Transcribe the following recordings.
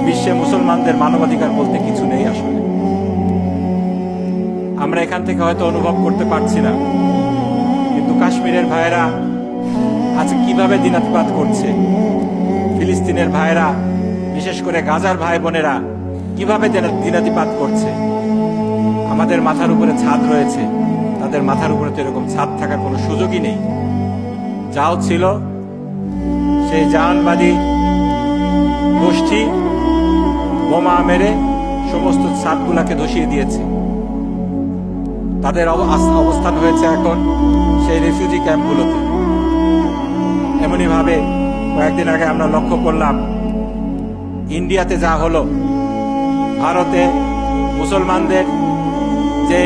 বিশ্বে মুসলমানদের মানবাধিকার বলতে কিছু নেই আসলে। আমরা এখান থেকে হয়তো অনুভব করতে পারছি না, কিন্তু কাশ্মীরের ভাইয়েরা আজ কিভাবে দিনাতিপাত করছে, ফিলিস্তিনের ভাইয়েরা, বিশেষ করে গাজার ভাই বোনেরা কিভাবে দিনাতিপাত করছে। আমাদের মাথার উপরে ছাদ রয়েছে, তাদের মাথার উপরে তো এরকম ছাদ থাকার কোনো সুযোগই নেই। যাও ছিল সেই জাহানবাদী গোষ্ঠী বোমা মেরে সমস্ত ছাদগুলাকে ধসিয়ে দিয়েছে। তাদের অবস্থান হয়েছে এখন সেই রিফিউজি ক্যাম্পগুলোতে। এমনই ভাবে কয়েকদিন আগে আমরা লক্ষ্য করলাম ইন্ডিয়াতে যা হলো, ভারতে মুসলমানদের যে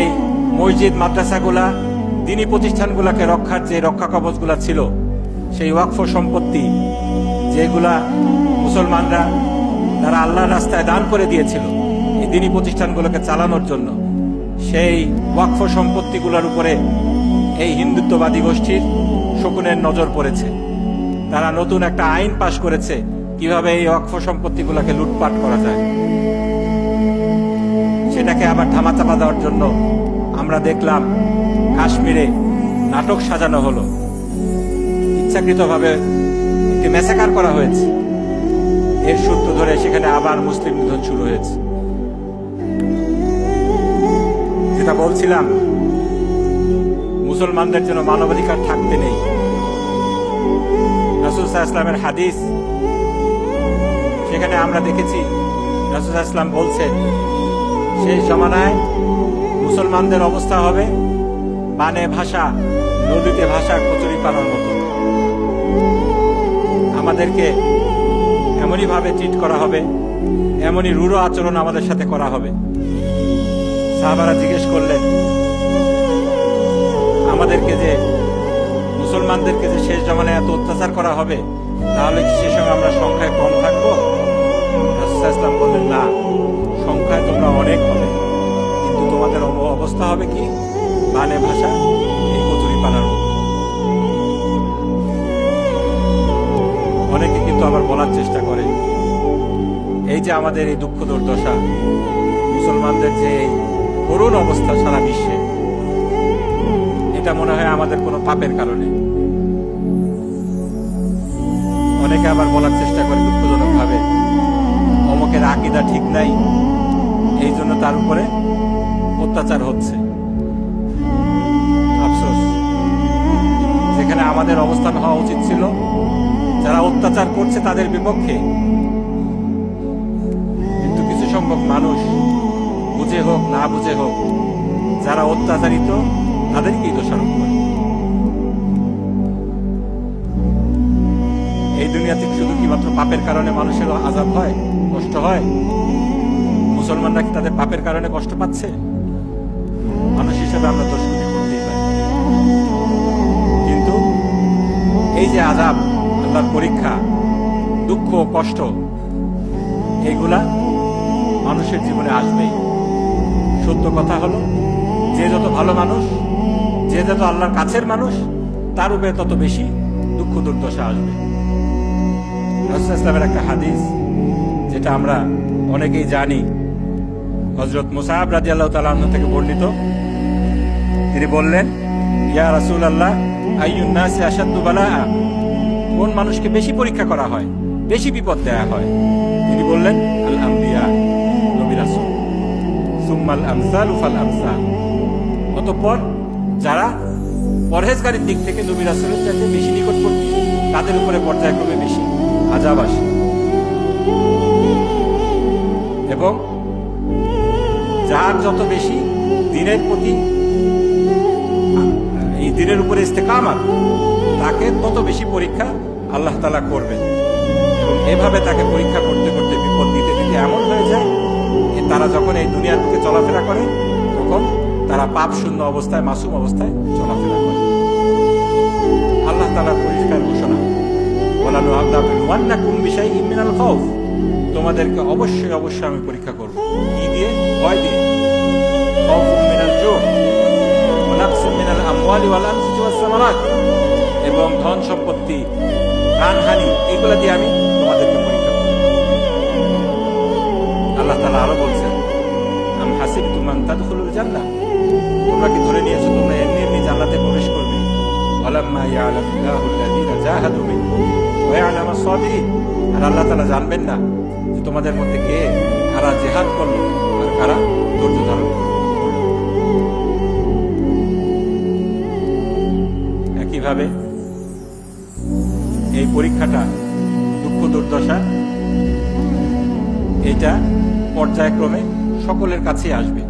মসজিদ মাদ্রাসাগুলা, দ্বীনি প্রতিষ্ঠানগুলাকে রক্ষার যে রক্ষা কবচগুলা ছিল, সেই ওয়াকফ সম্পত্তি যেগুলা মুসলমানরা তারা আল্লাহর রাস্তায় দান করে দিয়েছিল এই দ্বীনি প্রতিষ্ঠানগুলোকে চালানোর জন্য, সেই ওয়াকফ সম্পত্তিগুলোর উপরে এই হিন্দুত্ববাদী গোষ্ঠীর শকুনের নজর পড়েছে। তারা নতুন একটা আইন পাশ করেছে কিভাবে এই ওয়াকফ সম্পত্তিগুলোকে লুটপাট করা যায়। সেটাকে আবার ধামাচাপা দেওয়ার জন্য আমরা দেখলাম কাশ্মীরে নাটক সাজানো হলো, ইচ্ছাকৃতভাবে একটি ম্যাসাকার করা হয়েছে। এর সূত্র ধরে সেখানে আবার মুসলিম নিধন শুরু হয়েছে। যেটা বলছিলাম, মুসলমানদের জন্য মানবাধিকার থাকতে নেই। রাসূল সাল্লাল্লাহু আলাইহি ওয়াসাল্লামের হাদিস, সেখানে আমরা দেখেছি রাসূল সাল্লাল্লাহু আলাইহি ওয়াসাল্লাম বলছেন সেই জমানায় মুসলমানদের অবস্থা হবে বানে ভাষা, নদীতে ভাষা, কচুরি পানার মতো। আমাদেরকে এমনই ভাবে ট্রিট করা হবে, এমনই রূঢ় আচরণ আমাদের সাথে করা হবে। সাহাবারা জিজ্ঞেস করলেন, আমাদেরকে যে মুসলমানদেরকে যে শেষ জমানায় এত অত্যাচার করা হবে, তাহলে কি সে সময় আমরা সংখ্যায় কম থাকবো? রাসূল সাল্লাল্লাহু আলাইহি ওয়াসাল্লাম বললেন, না, সংখ্যায় তোমরা অনেক হবে, কিন্তু তোমাদের অবস্থা হবে কি বানে ভাষা, এই কচুরি পানার মতো। অনেকে কিন্তু আবার বলার চেষ্টা করে এই যে আমাদের এই দুঃখ দুর্দশা, মুসলমানদের যে করুণ অবস্থা সারা বিশ্বে, এটা মনে হয় আমাদের কোনো পাপের কারণে। অনেকে আবার বলার চেষ্টা করে দুঃখজনক ভাবে অমুকের আকীদা ঠিক নাই, এই জন্য তার উপরে অত্যাচার হচ্ছে। আফসোস, যেখানে আমাদের অবস্থান হওয়া উচিত ছিল যারা অত্যাচার করছে তাদের বিপক্ষে, কিন্তু কিছু সংখ্যক মানুষ বুঝে হোক না বুঝে হোক যারা অত্যাচারিত তাদেরকেই দোষারোপ করে। এই দুনিয়াতে শুধু কি মাত্র পাপের কারণে মানুষের আযাব হয়, কষ্ট হয়? মুসলমানরা কি তাদের পাপের কারণে কষ্ট পাচ্ছে? মানুষ হিসেবে আমরা দোষ করতেই পারি, কিন্তু এই যে আযাব, আল্লাহর পরীক্ষা, দুঃখ, কষ্ট, এইগুলা মানুষের জীবনে আসবেই। সত্য কথা হলো, যে যত ভালো মানুষ, যে যত আল্লাহর কাছের মানুষ, তার উপরে তত বেশি দুঃখ দুর্দশা আসবে। রাসূল সাল্লাল্লাহু আলাইহি ওয়াসাল্লামের একটা হাদিস, যেটা আমরা অনেকেই জানি, হযরত মুসআব রাদিয়াল্লাহু তাআলা আনহু থেকে বর্ণিত। তিনি বললেন, ইয়া রাসূলুল্লাহ, আইয়ুন নাসি আশাদ্দু বালাআ, কোন মানুষকে বেশি পরীক্ষা করা হয়, বেশি বিপদ দেয়া হয়? তিনি বললেন, আল আম্বিয়া, নবী রাসূল, সুম্মাল আমসালু ফাল আমসাল, অতঃপর যারা পরহেজগারির দিক থেকে নবী রাসূলের চাইতে বেশি নিকটবর্তী, তাদের উপরে পর্যায়ক্রমে বেশি আযাব আসে। এবং যার যত বেশি দ্বীনের প্রতি, এই দ্বীনের উপরে ইস্তেকামাত, তাকে তত বেশি পরীক্ষা আল্লাহ তাআলা করবেন। এবং এভাবে তাকে পরীক্ষা করতে করতে বিপদ দিতে দিতে এমন হয়ে যায় যে তারা যখন এই দুনিয়ার বুকে চলাফেরা করে, তখন তারা পাপ শূন্য অবস্থায়, মাসুম অবস্থায় চলাফেরা করে। আল্লাহ তাআলার পরিষ্কার ঘোষণা, ওয়ালানুআযাবিন্নাকুম বিশাইইম মিনাল খাউফ, তোমাদেরকে অবশ্যই অবশ্যই আমি পরীক্ষা করব। কি দিয়ে? ভয় দিয়ে। খাউফুম মিনাল জু' ওয়া নাকসুম মিনাল আমওয়ালি ওয়াল আনফুসি ওয়াস সামারাত, এবং ধন সম্পত্তি, প্রাণহানি, এগুলা দিয়ে আমি তোমাদেরকে পরীক্ষা করব। তাদখুলুল জান্নাহ, তোমরা কি ধরে নিয়েছো তোমরা এমনি এমনি জান্নাতে প্রবেশ করবে? ওয়ালাম্মা ইয়ালামুল্লাহুল্লাযীনা জাহাদু মিনকুম ওয়া ইয়ালামাস সাবিরিন, আর আল্লাহ তাআলা জানবেন না যে তোমাদের মধ্যে কে কারা জিহাদ করলো আর কারা ধৈর্য ধারণ করলো। একইভাবে এই পরীক্ষাটা, দুঃখ দুর্দশা, এটা পর্যায়ক্রমে সকলের কাছেই আসবে,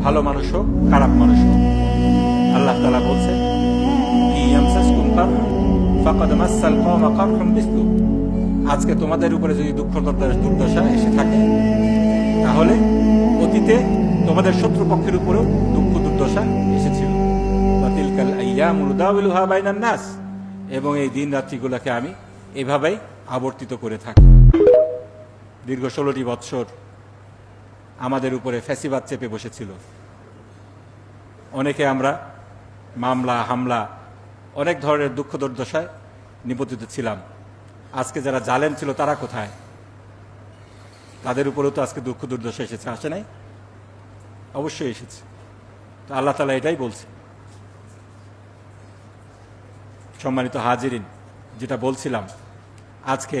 ভালো মানুষ হোক খারাপ মানুষ হোক। আল্লাহ তাআলা বলছেন, ইয়ামসাসকুম কারহুন ফাকাদ মাসাল কওমা কারহুম মিসলুহু, আজকে তোমাদের উপরে যদি দুঃখ দুর্দশা এসে থাকে তাহলে অতীতে তোমাদের শত্রুপক্ষের উপরেও দুঃখ দুর্দশা এসেছিল। ওয়া তিলকাল আইয়ামু নুদাউলুহা বাইনান নাস, এবং এই দিন রাত্রিগুলোকে আমি এভাবেই আবর্তিত করে থাকি। দীর্ঘ 16টি বৎসর আমাদের উপরে ফ্যাসিবাদ চেপে বসেছিল। অনেকে আমরা মামলা হামলা অনেক ধরনের দুঃখ দুর্দশায় নিপতিত ছিলাম। আজকে যারা জালেম ছিল তারা কোথায়? তাদের উপরেও তো আজকে দুঃখ দুর্দশা এসেছে, আসে নাই? অবশ্যই এসেছে। তো আল্লাহ তাআলা এটাই বলছে। সম্মানিত হাজিরিন, যেটা বলছিলাম, আজকে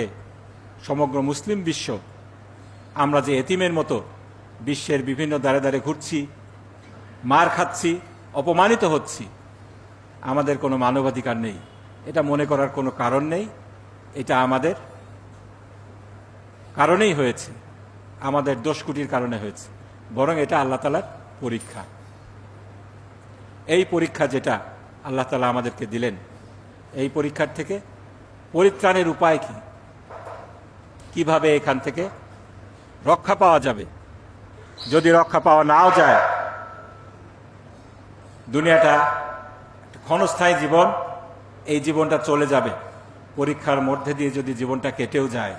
সমগ্র মুসলিম বিশ্ব আমরা যে এতিমের মতো বিশ্বের বিভিন্ন দ্বারে দ্বারে ঘুরছি, মার খাচ্ছি, অপমানিত হচ্ছি, আমাদের কোনো মানবাধিকার নেই, এটা মনে করার কোনো কারণ নেই। এটা আমাদের কারণেই হয়েছে, আমাদের দোষকুটির কারণে হয়েছে, বরং এটা আল্লাহ তাআলার পরীক্ষা। এই পরীক্ষা যেটা আল্লাহ তাআলা আমাদেরকে দিলেন, এই পরীক্ষার থেকে পরিত্রাণের উপায় কি, কিভাবে এখান থেকে রক্ষা পাওয়া যাবে? যদি রক্ষা পাওয়া নাও যায়, দুনিয়াটা ক্ষণস্থায়ী জীবন, এই জীবনটা চলে যাবে। পরীক্ষার মধ্যে দিয়ে যদি জীবনটা কেটেও যায়,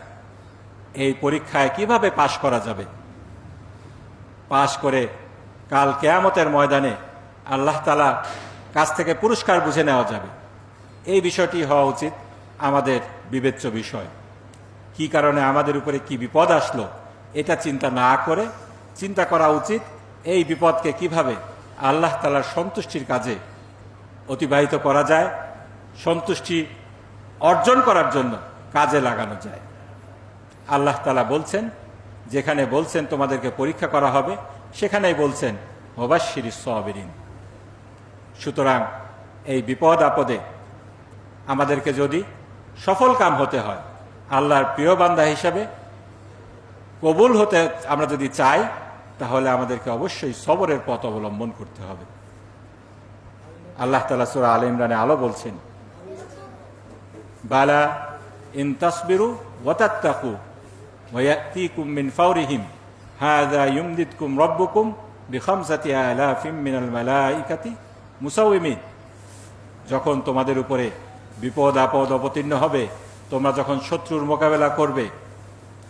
এই পরীক্ষায় কিভাবে পাশ করা যাবে? পাশ করে কাল কিয়ামতের ময়দানে আল্লাহ তাআলা কাছ থেকে পুরস্কার বুঝে নেওয়া যাবে, এই বিষয়টি হওয়া উচিত আমাদের বিবেচ্য বিষয়। কি কারণে আমাদের উপরে কি বিপদ আসলো এটা চিন্তা না করে চিন্তা করা উচিত এই বিপদকে কিভাবে আল্লাহ তাআলার সন্তুষ্টির কাজে অতিবাহিত করা যায়, সন্তুষ্টি অর্জন করার জন্য কাজে লাগানো যায়। আল্লাহ তাআলা বলছেন, যেখানে বলছেন তোমাদেরকে পরীক্ষা করা হবে, সেখানেই বলছেন ওয়াবাশশিরিস সাবিরিন। সুতরাং এই বিপদ আপদে আমাদেরকে যদি সফল কাম হতে হয়, আল্লাহর প্রিয় বান্দা হিসাবে কবুল হতে আমরা যদি চাই, তাহলে আমাদেরকে অবশ্যই সবরের পথ অবলম্বন করতে হবে। আল্লাহ তাআলা সূরা আলে ইমরানে আলো বলছেন, বালা ইন তাসবিরু ওয়া তাত্তাকু ওয়া ইয়াতিকুম মিন ফাওরিহিম হাযা ইউমদিদকুম রাব্বুকুম বিখামসাতি আলাফিম মিনাল মালাইকাতি মুসাউমিন। যখন তোমাদের উপরে বিপদ আপদ অবতীর্ণ হবে, তোমরা যখন শত্রুর মোকাবেলা করবে,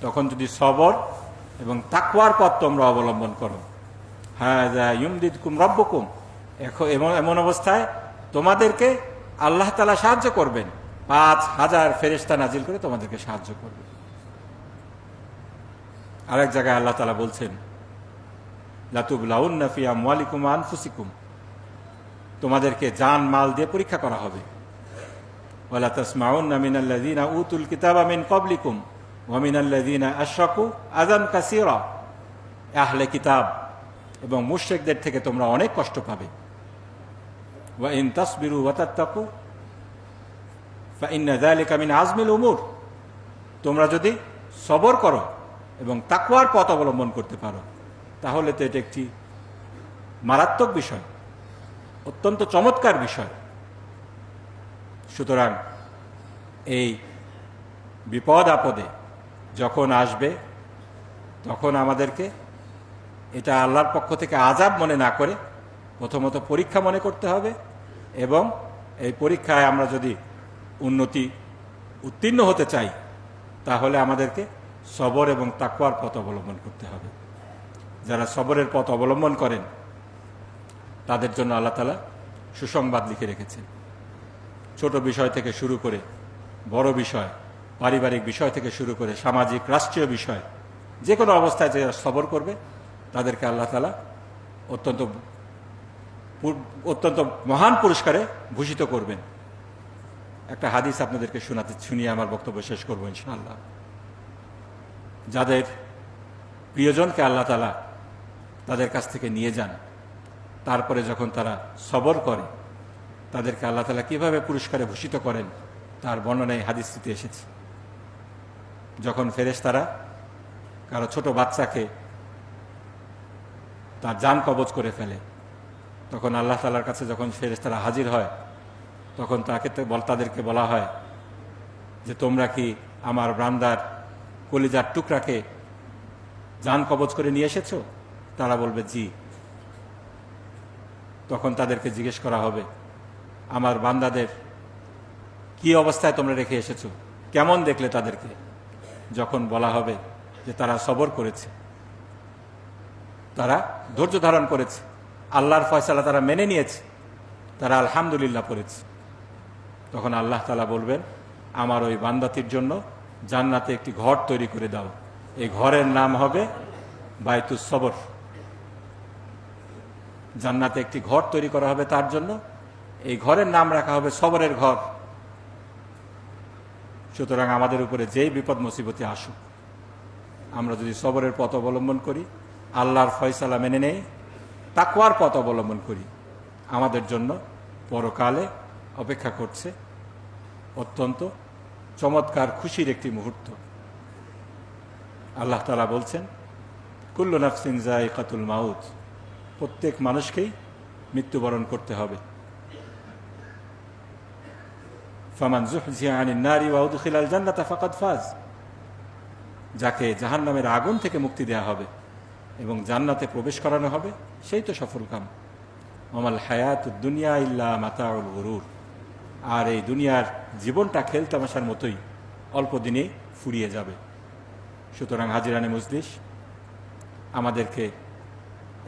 তখন যদি সবর এবং তাকওয়ার পথ তোমরা অবলম্বন করো, হাযা ইউমদিদকুম রাব্বুকুম, এমন অবস্থায় তোমাদেরকে আল্লাহ তাআলা সাহায্য করবেন, 5000 ফেরেশতা নাজিল করে তোমাদেরকে সাহায্য করবে। আরেক জায়গায় আল্লাহ তাআলা বলছেন, লাতুবলাউন্না ফি আমওয়ালিকুম ওয়া আনফুসিকুম, তোমাদেরকে জান মাল দিয়ে পরীক্ষা করা হবে। ওয়ালা তাসমাউন্না মিনাল্লাযীনা উতুল কিতাবা মিন ক্বাবলিকুম ওয়া মিনাল্লাযীনা আশরাকু আযান কাসীরা, আহলে কিতাব এবং মুশরিকদের থেকে তোমরা অনেক কষ্ট পাবে। ওয়া ইন তাসবিরু ওয়া তাত্তাকু ফা ইন্না যালিকা মিন আজমিল উমুর, তোমরা যদি সবর করো এবং তাকওয়ার পথ অবলম্বন করতে পারো, তাহলে তো এটা একটি মারাত্মক বিষয়, অত্যন্ত চমৎকার বিষয়। সুতরাং এই বিপদ আপদে যখন আসবে, তখন আমাদেরকে এটা আল্লাহর পক্ষ থেকে আযাব মনে না করে প্রথমত পরীক্ষা মনে করতে হবে, এবং এই পরীক্ষায় আমরা যদি উত্তীর্ণ হতে চাই, তাহলে আমাদেরকে সবর এবং তাকওয়ার পথ অবলম্বন করতে হবে। যারা সবরের পথ অবলম্বন করেন তাদের জন্য আল্লাহ তাআলা সুসংবাদ লিখে রেখেছেন। ছোট বিষয় থেকে শুরু করে বড় বিষয়, পারিবারিক বিষয় থেকে শুরু করে সামাজিক রাষ্ট্রীয় বিষয়, যে কোনো অবস্থায় যারা সবর করবে তাদেরকে আল্লাহ তাআলা অত্যন্ত অত্যন্ত মহান পুরস্কারে ভূষিত করবেন। একটা হাদিস আপনাদেরকে শুনিয়ে আমার বক্তব্য শেষ করবো ইনশাআল্লাহ। যাদের প্রিয়জনকে আল্লাহ তাআলা তাদের কাছ থেকে নিয়ে যান, তারপরে যখন তারা সবর করে, তাদেরকে আল্লাহ তাআলা কিভাবে পুরস্কারে ভূষিত করেন তার বর্ণনা এই হাদিসটিতে এসেছে। যখন ফেরেশতারা কারো ছোট বাচ্চাকে তার জান কবজ করে ফেলে, তখন আল্লাহ তাআলার কাছে যখন ফেরেশতারা হাজির হয়, তখন তাদেরকে বলা হয় যে তোমরা কি আমার বান্দার কলিজার টুকরাকে জান কবজ করে নিয়ে এসেছো? তারা বলবে জি। তখন তাদেরকে জিজ্ঞেস করা হবে, আমার বান্দাদের কি অবস্থায় তোমরা রেখে এসেছো, কেমন দেখলে তাদেরকে? যখন বলা হবে যে তারা সবর করেছে, তারা ধৈর্য ধারণ করেছে, আল্লাহর ফয়সালা তারা মেনে নিয়েছে, তারা আলহামদুলিল্লাহ পড়েছে, তখন আল্লাহ তাআলা বলবেন আমার ওই বান্দাতির জন্য জান্নাতে একটি ঘর তৈরি করে দাও। এই ঘরের নাম হবে বাইতুস সবর। জান্নাতে একটি ঘর তৈরি করা হবে তার জন্য, এই ঘরের নাম রাখা হবে সবরের ঘর। সুতরাং আমাদের উপরে যেই বিপদ মুসিবতে আসুক, আমরা যদি সবরের পথ অবলম্বন করি, আল্লাহর ফয়সালা মেনে নেই, তাকওয়ার পথ অবলম্বন করি, আমাদের জন্য পরকালে অপেক্ষা করছে অত্যন্ত চমৎকার খুশির একটি মুহূর্ত। আল্লাহ তাআলা বলছেন কুল্লু নাফসিন যায়িকাতুল মাউত, প্রত্যেক মানুষকেই মৃত্যুবরণ করতে হবে। ফামান যুহজিহা আনিন নারি ওয়া উদখিলাল জান্নাতা ফাকাদ ফাজ, যাকে জাহান্নামের আগুন থেকে মুক্তি দেয়া হবে এবং জান্নাতে প্রবেশ করানো হবে, সেই তো সফল কাম। ওয়ামাল হায়াতুদ দুনিয়া ইল্লা মাতাউল গুরুর, আর এই দুনিয়ার জীবনটা খেলতামাশার মতোই অল্প দিনে ফুরিয়ে যাবে। সুতরাং হাজিরানে মজলিস, আমাদেরকে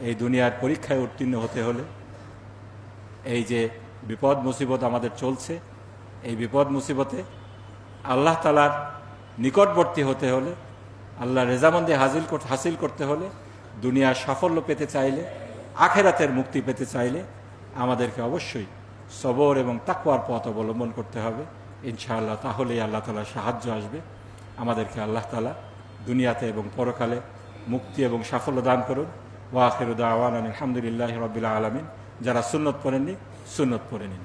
এই দুনিয়ার পরীক্ষায় উত্তীর্ণ হতে হলে, এই যে বিপদ মুসিবত আমাদের চলছে, এই বিপদ মুসিবতে আল্লাহ তাআলার নিকটবর্তী হতে হলে, আল্লাহর রেজামন্দি হাসিল করতে হলে, দুনিয়ার সাফল্য পেতে চাইলে, আখেরাতের মুক্তি পেতে চাইলে আমাদেরকে অবশ্যই সবর এবং তাকওয়ার পথ অবলম্বন করতে হবে ইনশাআল্লাহ। তাহলেই আল্লাহ তাআলার সাহায্য আসবে। আমাদেরকে আল্লাহ তাআলা দুনিয়াতে এবং পরকালে মুক্তি এবং সাফল্য দান করুন। ওয়া আখিরু দাওয়ানা আলহামদুলিল্লাহি রাব্বিল আলামিন। যারা সুন্নত পড়েননি, সুন্নত পড়ে নিন।